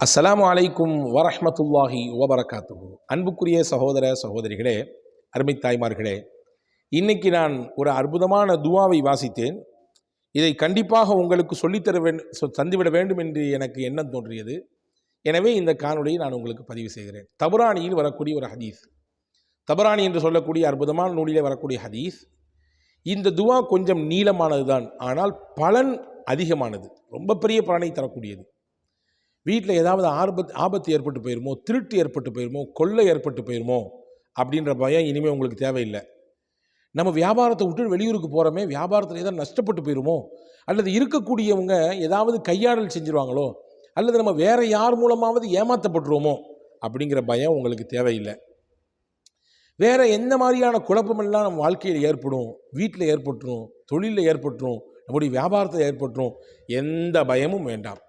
அஸ்ஸலாமு அலைக்கும் வரஹ்மத்துல்லாஹி வபரகாத்துஹு. அன்புக்குரிய சகோதர சகோதரிகளே, அருமை தாய்மார்களே, இன்னைக்கு நான் ஒரு அற்புதமான துவாவை வாசித்தேன். இதை கண்டிப்பாக உங்களுக்கு சொல்லித்தர தந்துவிட வேண்டும் என்று எனக்கு எண்ணம் தோன்றியது. எனவே இந்த காணொலியை நான் உங்களுக்கு பதிவு செய்கிறேன். தபரானியில் வரக்கூடிய ஒரு ஹதீஸ், தபரானி என்று சொல்லக்கூடிய அற்புதமான நூலிலே வரக்கூடிய ஹதீஸ். இந்த துவா கொஞ்சம் நீளமானது தான், ஆனால் பலன் அதிகமானது, ரொம்ப பெரிய பலனை தரக்கூடியது. வீட்டில் ஏதாவது ஆபத்து ஏற்பட்டு போயிருமோ, திருட்டு ஏற்பட்டு போயிருமோ, கொள்ளை ஏற்பட்டு போயிருமோ அப்படின்ற பயம் இனிமேல் உங்களுக்கு தேவையில்லை. நம்ம வியாபாரத்தை விட்டு வெளியூருக்கு போகிறோமே, வியாபாரத்தில் ஏதாவது நஷ்டப்பட்டு போயிருமோ, அல்லது இருக்கக்கூடியவங்க ஏதாவது கையாடல் செஞ்சுருவாங்களோ, அல்லது நம்ம வேறு யார் மூலமாவது ஏமாற்றப்பட்டுருவோமோ அப்படிங்கிற பயம் உங்களுக்கு தேவையில்லை. வேறு எந்த மாதிரியான குழப்பமெல்லாம் நம்ம வாழ்க்கையில் ஏற்படும், வீட்டில் ஏற்பட்டுரும், தொழிலில் ஏற்பட்டுரும், நம்முடைய வியாபாரத்தில் ஏற்பட்டுரும், எந்த பயமும் வேண்டாம்.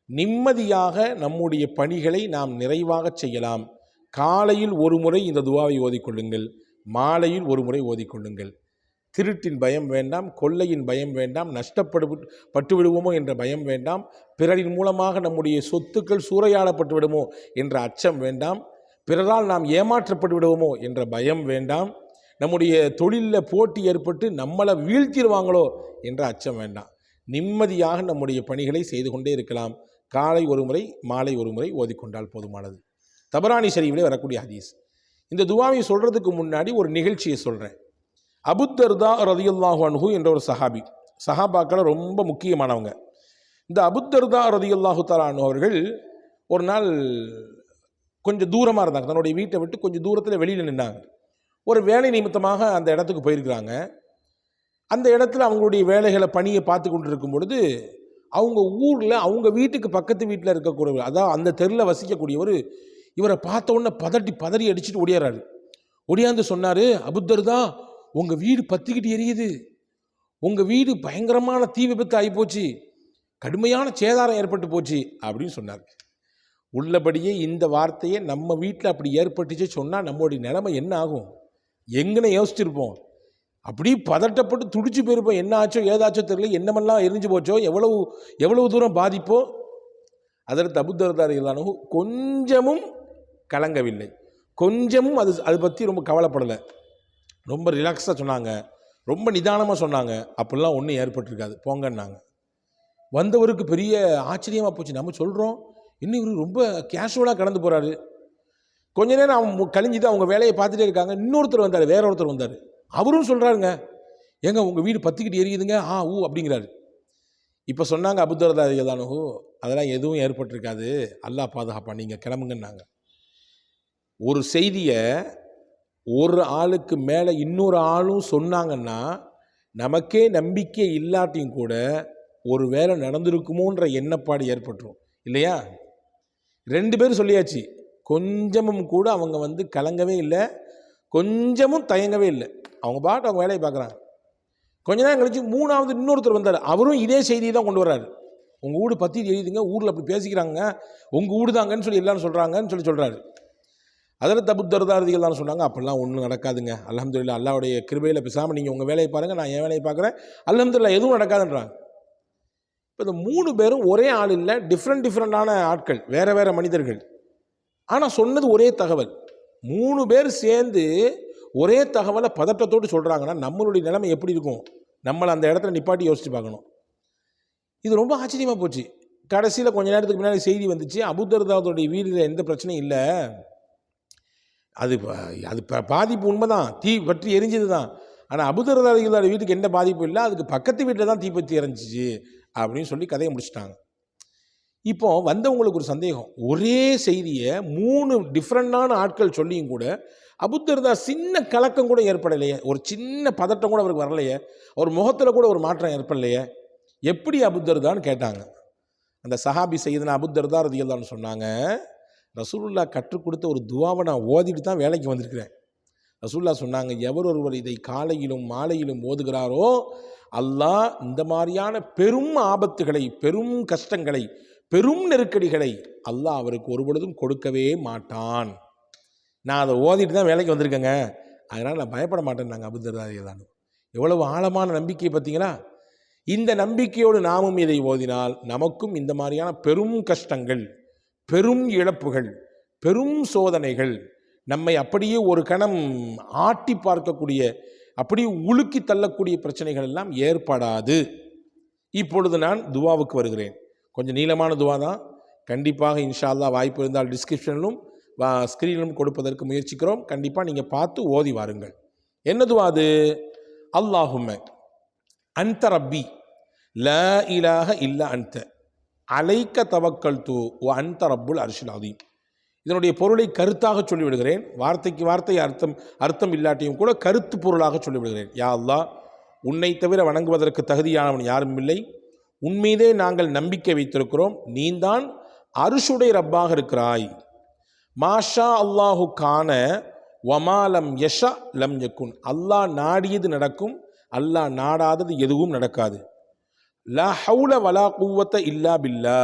நிம்மதியாக நம்முடைய பணிகளை நாம் நிறைவாக செய்யலாம். காலையில் ஒரு முறை இந்த துவாவை ஓதிக்கொள்ளுங்கள், மாலையில் ஒரு முறை ஓதிக்கொள்ளுங்கள். திருட்டின் பயம் வேண்டாம், கொள்ளையின் பயம் வேண்டாம், நஷ்டப்பட்டு விடுவோமோ என்ற பயம் வேண்டாம், பிறரின் மூலமாக நம்முடைய சொத்துக்கள் சூறையாடப்பட்டு விடுமோ என்ற அச்சம் வேண்டாம், பிறரால் நாம் ஏமாற்றப்பட்டு விடுவோமோ என்ற பயம் வேண்டாம், நம்முடைய தொழிலில் போட்டி ஏற்பட்டு நம்மளை வீழ்த்திடுவாங்களோ என்ற அச்சம் வேண்டாம். நிம்மதியாக நம்முடைய பணிகளை செய்து கொண்டே இருக்கலாம். காலை ஒரு முறை, மாலை ஒரு முறை ஓதிக்கொண்டால் போதுமானது. தபரானி ஷரீஃபிலே வரக்கூடிய ஹதீஸ். இந்த துவாவை சொல்கிறதுக்கு முன்னாடி ஒரு நிகழ்ச்சியை சொல்கிறேன். அபுத்தர்தா ரதியல்லாஹு அன்ஹு என்ற ஒரு சஹாபாக்கள் ரொம்ப முக்கியமானவங்க. இந்த அபுத்தர்தா ரதியல்லாஹு தஆலா அன்ஹு அவர்கள் ஒரு நாள் கொஞ்சம் தூரமாக இருந்தாங்க, தன்னுடைய வீட்டை விட்டு கொஞ்சம் தூரத்தில் வெளியில் நின்றாங்க. ஒரு வேலை நிமித்தமாக அந்த இடத்துக்கு போயிருக்கிறாங்க. அந்த இடத்துல அவங்களுடைய வேலைகளை பணியை பார்த்து கொண்டு இருக்கும் பொழுது அவங்க ஊரில் அவங்க வீட்டுக்கு பக்கத்து வீட்டில் இருக்கக்கூடிய, அதாவது அந்த தெருவில் வசிக்கக்கூடியவர் இவரை பார்த்த உடனே பதறி அடிச்சுட்டு ஓடியாராரு. ஓடியாந்து சொன்னார், அபுத்தர்தா, உங்கள் வீடு பற்றிக்கிட்டு எரியுது, உங்கள் வீடு பயங்கரமான தீ விபத்து ஆகிப்போச்சு, கடுமையான சேதாரம் ஏற்பட்டு போச்சு அப்படின்னு சொன்னார். உள்ளபடியே இந்த வார்த்தையை நம்ம வீட்டில் அப்படி ஏற்பட்டுச்சு சொன்னால் நம்மளுடைய நிலைமை என்ன ஆகும் எங்கன்னு யோசிச்சிருப்போம். அப்படி பதட்டப்பட்டு துடிச்சு போயிருப்போம். என்ன ஆச்சோ ஏதாச்சோ தெரியல, என்னமெல்லாம் எரிஞ்சு போச்சோ, எவ்வளவு தூரம் பாதிப்போ. அதற்கு அபூதர்தா ரலியல்லாஹு அன்ஹு கொஞ்சமும் கலங்கவில்லை, கொஞ்சமும் அது பற்றி ரொம்ப கவலைப்படலை. ரொம்ப ரிலாக்ஸாக சொன்னாங்க, ரொம்ப நிதானமாக சொன்னாங்க. அப்படிலாம் ஒன்றும் ஏற்பட்டிருக்காது, போங்கன்னாங்க. வந்தவருக்கு பெரிய ஆச்சரியமாக போச்சு. நம்ம சொல்கிறோம், இன்னும் இவர் ரொம்ப கேஷுவலாக கடந்து போகிறாரு. கொஞ்ச நேரம் அவங்க கழிஞ்சுது, அவங்க வேலையை பார்த்துட்டே இருக்காங்க. இன்னொருத்தர் வந்தார், வேற ஒருத்தர் வந்தார். அவரும் சொல்கிறாருங்க, ஏங்க உங்கள் வீடு பற்றிக்கிட்டு எரியுதுங்க, அப்படிங்கிறாரு. இப்போ சொன்னாங்க அபூதர்தா ரலியல்லாஹு அன்ஹு, அதெல்லாம் எதுவும் ஏற்பட்டிருக்காது, அல்லாஹ் பாதுகாப்பா, நீங்கள் கிளம்புங்கன்னாங்க. ஒரு செய்தியை ஒரு ஆளுக்கு மேலே இன்னொரு ஆளும் சொன்னாங்கன்னா நமக்கே நம்பிக்கை இல்லாட்டியும் கூட ஒரு வேலை நடந்திருக்குமோன்ற எண்ணப்பாடு ஏற்பட்டுரும் இல்லையா? 2 பேரும் சொல்லியாச்சு, கொஞ்சமும் கூட அவங்க கலங்கவே இல்லை, கொஞ்சமும் தயங்கவே இல்லை. அவங்க பாட்டு அவங்க வேலையை பார்க்குறாங்க. கொஞ்ச நேரம் கழிச்சு 3வது இன்னொருத்தர் வந்தார். அவரும் இதே செய்தியை தான் கொண்டு வர்றாரு. உங்கள் வீடு பற்றி எழுதுங்க, ஊரில் அப்படி பேசிக்கிறாங்க, உங்கள் வீடு தாங்கன்னு சொல்லி எல்லாரும் சொல்கிறாங்கன்னு சொல்கிறாரு. அதில் அபூதர்தா ரலியல்லாஹு அன்ஹு சொன்னாங்க, அப்படிலாம் ஒன்றும் நடக்காதுங்க, அல்ஹம்துலில்லாஹ், அல்லாஹ்வுடைய கிருபையில் பேசாமல் நீங்கள் உங்கள் வேலையை பாருங்கள், நான் என் வேலையை பார்க்குறேன், அல்ஹம்துலில்லாஹ், எதுவும் நடக்காதுன்றாங்க. இப்போ இந்த 3 பேரும் ஒரே ஆள் இல்லை, டிஃப்ரெண்டான ஆட்கள், வேறு மனிதர்கள். ஆனால் சொன்னது ஒரே தகவல். 3 பேர் சேர்ந்து ஒரே தகவலை பதட்டத்தோடு சொல்கிறாங்கன்னா நம்மளுடைய நிலைமை எப்படி இருக்கும்? நம்மளை அந்த இடத்துல நிப்பாட்டி யோசித்து பார்க்கணும். இது ரொம்ப ஆச்சரியமாக போச்சு. கடைசியில் கொஞ்ச நேரத்துக்கு முன்னாடி செய்தி வந்துச்சு, அபூதர்தாவுடைய வீட்டில் எந்த பிரச்சனையும் இல்லை, அது பாதிப்பு உண்மைதான், தீ பற்றி எரிஞ்சது தான். ஆனால் அபூதர்தா ரலியல்லாஹு வீட்டுக்கு எந்த பாதிப்பும் இல்லை, அதுக்கு பக்கத்து வீட்டில் தான் தீ பற்றி எரிஞ்சிச்சு அப்படின்னு சொல்லி கதையை முடிச்சிட்டாங்க. இப்போ வந்தவங்களுக்கு ஒரு சந்தேகம், ஒரே செய்தியை 3 டிஃப்ரெண்டான ஆட்கள் சொல்லியும் கூட அபூதர்தா சின்ன கலக்கம் கூட ஏற்படலையே, ஒரு சின்ன பதட்டம் கூட அவருக்கு வரலையே, ஒரு முகத்தில் கூட ஒரு மாற்றம் ஏற்படலையே, எப்படி அபூதர்தான்னு கேட்டாங்க. அந்த சஹாபி சையதுனா அபூதர்தா ரலியல்லாஹு அன்ஹு சொன்னாங்க, ரசூலுல்லாஹ் கற்றுக் கொடுத்த ஒரு துவாவை நான் ஓதிட்டு தான் வேலைக்கு வந்திருக்கிறேன். ரசூலுல்லாஹ் சொன்னாங்க, எவர் ஒருவர் இதை காலையிலும் மாலையிலும் ஓதுகிறாரோ அல்லாஹ் இந்த மாதிரியான பெரும் ஆபத்துகளை, பெரும் கஷ்டங்களை, பெரும் நெருக்கடிகளை அல்லாஹ் அவருக்கு ஒருபொழுதும் கொடுக்கவே மாட்டான். நான் அதை ஓதிட்டு தான் வேலைக்கு வந்திருக்கேங்க, அதனால் நான் பயப்பட மாட்டேன்னாங்க அபூதர்தா ரலியல்லாஹு அன்ஹு. எவ்வளவு ஆழமான நம்பிக்கை பார்த்தீங்களா? இந்த நம்பிக்கையோடு நாமும் இதை ஓதினால் நமக்கும் இந்த மாதிரியான பெரும் கஷ்டங்கள், பெரும் இழப்புகள், பெரும் சோதனைகள், நம்மை அப்படியே ஒரு கணம் ஆட்டி பார்க்கக்கூடிய, அப்படியே உலுக்கி தள்ளக்கூடிய பிரச்சனைகள் எல்லாம் ஏற்படாது. இப்பொழுது நான் துவாவுக்கு வருகிறேன். கொஞ்சம் நீளமான துவா தான். கண்டிப்பாக இன்ஷா அல்லாஹ் வாய்ப்பு இருந்தால் டிஸ்கிரிப்ஷனிலும் ஸ்க்ரீனிலும் கொடுப்பதற்கு முயற்சிக்கிறோம். கண்டிப்பாக நீங்கள் பார்த்து ஓதி வாருங்கள். என்ன துவா அது? அல்லாஹும்ம அன்த ரப்பி லா இலாஹ இல்லா அன்த அலைக்க தவக்கல்து வ அன்த ரப்புல் அர்ஷில் அதீம். இதனுடைய பொருளை கருத்தாக சொல்லிவிடுகிறேன். வார்த்தைக்கு வார்த்தை அர்த்தம் இல்லாட்டியும் கூட கருத்து பொருளாக சொல்லிவிடுகிறேன். யா அல்லாஹ், உன்னை தவிர வணங்குவதற்கு தகுதியானவன் யாரும் இல்லை. உன்மீதே நாங்கள் நம்பிக்கை வைத்திருக்கிறோம். நீந்தான் அர்ஷுடைய ரப்பாக இருக்கிறாய். மாஷா அல்லாஹு கான வமாலம் யஷா லம் யக்குன். அல்லாஹ் நாடியது நடக்கும், அல்லாஹ் நாடாதது எதுவும் நடக்காது. லா ஹவுல வலா குவத்த இல்லா பில்லா.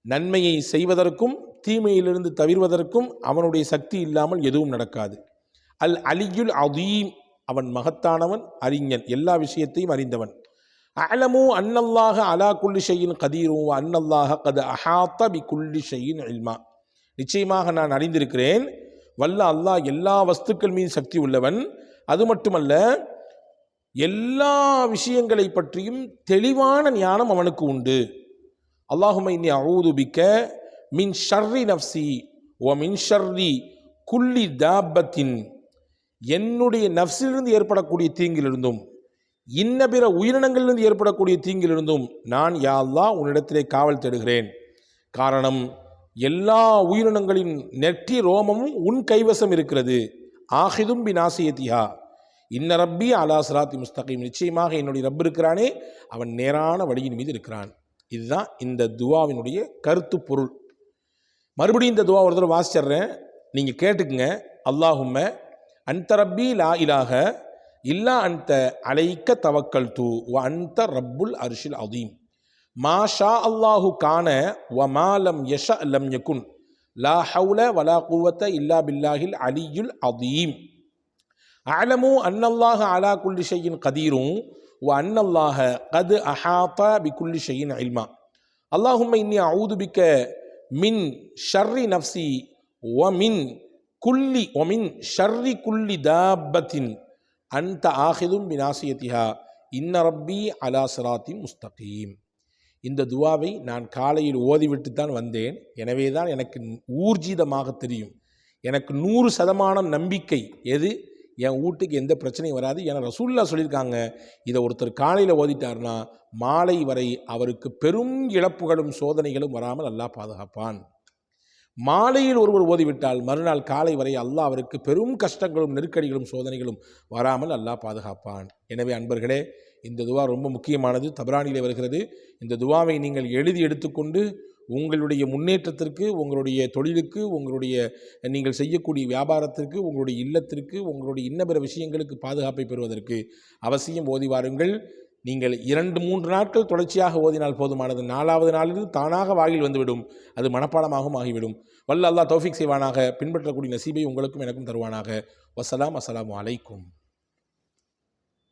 நன்மையை செய்வதற்கும் தீமையிலிருந்து தவிர்வதற்கும் அவனுடைய சக்தி இல்லாமல் எதுவும் நடக்காது. அல் அலியுல் அதீம். அவன் மகத்தானவன், அறிஞன், எல்லா விஷயத்தையும் அறிந்தவன். அலமு அன்னல்லாஹ அலா குல்லி ஷையின் கதீரு அன்னல்லாஹ கது அஹாத்த பி குல்லி ஷையின் இல்மா. நிச்சயமாக நான் அறிந்திருக்கிறேன், வல்ல அல்லாஹ் எல்லா வஸ்துக்கள் மீது சக்தி உள்ளவன். அது மட்டுமல்ல, எல்லா விஷயங்களை பற்றியும் தெளிவான ஞானம் அவனுக்கு உண்டு. அல்லாஹும்ம இன்னி அஊது பிக்க மின் ஷர்ரி நஃப்சி வ மின் ஷர்ரி குல்லி தாபத்தின். என்னுடைய நஃப்ஸிலிருந்து ஏற்படக்கூடிய தீங்கிலிருந்தும் இன்ன பிற உயிரினங்களிலிருந்து ஏற்படக்கூடிய தீங்கிலிருந்தும் நான் யா அல்லாஹ் உன்னிடத்திலே காவல் தேடுகிறேன். காரணம், எல்லா உயிரினங்களின் நெற்றி ரோமமும் உன் கைவசம் இருக்கிறது. ஆஹிதும் பி நாசியத்திஹா இன்ன ரப்பி அலா சிராத்தி முஸ்தகீம். நிச்சயமாக என்னுடைய ரப் இருக்கிறானே, அவன் நேரான வழியின் மீது இருக்கிறான். இதுதான் இந்த துவாவினுடைய கருத்து பொருள். மறுபடியும் இந்த துவா ஒரு தடவை வாசிச்சிட்றேன், நீங்கள் கேட்டுக்குங்க. அல்லாஹும்ம அன்த ரப்பி லா இலாஹ இல்லா அன்த அலைக்க தவக்கல்து வ அன்த ரப்புல் அர்ஷில் அதீம். மாஷா அல்லாஹு கான வ மாலம் யஷா லம் யகுன் லா ஹவுல வலா குவத்த இல்லா பில்லாஹில் அலியுல் அதீம். அலமு அன்னல்லாஹ அலா குல்லி ஷையின் கதீரும் வ அன்னல்லாஹ கது அஹாத பி குல்லி ஷையின் இல்மா. அல்லாஹும்ம இன்னி அஊது பிக்க மின் ஷர்ரி நஃப்சி வ மின் ஷர்ரி குல்லி தாபத்தின் அன்த ஆஹிதும் பி நாசியத்திஹா இன்ன ரப்பி அலா சிராத்தி முஸ்தகீம். இந்த துவாவை நான் காலையில் ஓதிவிட்டுத்தான் வந்தேன். எனவே தான் எனக்கு ஊர்ஜிதமாக தெரியும். எனக்கு 100% நம்பிக்கை எது, என் வீட்டுக்கு எந்த பிரச்சனையும் வராது. ஏன்னா ரசூலுல்லாஹ் சொல்லியிருக்காங்க, இதை ஒருத்தர் காலையில் ஓதிட்டார்னா மாலை வரை அவருக்கு பெரும் இழப்புகளும் சோதனைகளும் வராமல் அல்லாஹ் பாதுகாப்பான். மாலையில் ஒருவர் ஓதிவிட்டால் மறுநாள் காலை வரை அல்லாஹ் அவருக்கு பெரும் கஷ்டங்களும் நெருக்கடிகளும் சோதனைகளும் வராமல் அல்லாஹ் பாதுகாப்பான். எனவே அன்பர்களே, இந்த துவா ரொம்ப முக்கியமானது. தபரானிலே வருகிறது. இந்த துவாவை நீங்கள் எழுதி எடுத்துக்கொண்டு உங்களுடைய முன்னேற்றத்திற்கு, உங்களுடைய தொழிலுக்கு, உங்களுடைய நீங்கள் செய்யக்கூடிய வியாபாரத்திற்கு, உங்களுடைய இல்லத்திற்கு, உங்களுடைய இன்னபிற விஷயங்களுக்கு பாதுகாப்பை பெறுவதற்கு அவசியம் ஓதி வாருங்கள். நீங்கள் 2-3 நாட்கள் தொடர்ச்சியாக ஓதினால் போதுமானது. 4வது நாளிலிருந்து தானாக வாயில் வந்துவிடும், அது மனப்பாடமாகவும் ஆகிவிடும். வல்ல அல்லாஹ் தௌஃபீக் செய்வானாக. பின்பற்றக்கூடிய நசீபை உங்களுக்கும் எனக்கும் தருவானாக. வஸ்ஸலாம். அஸ்ஸலாமு அலைக்கும்.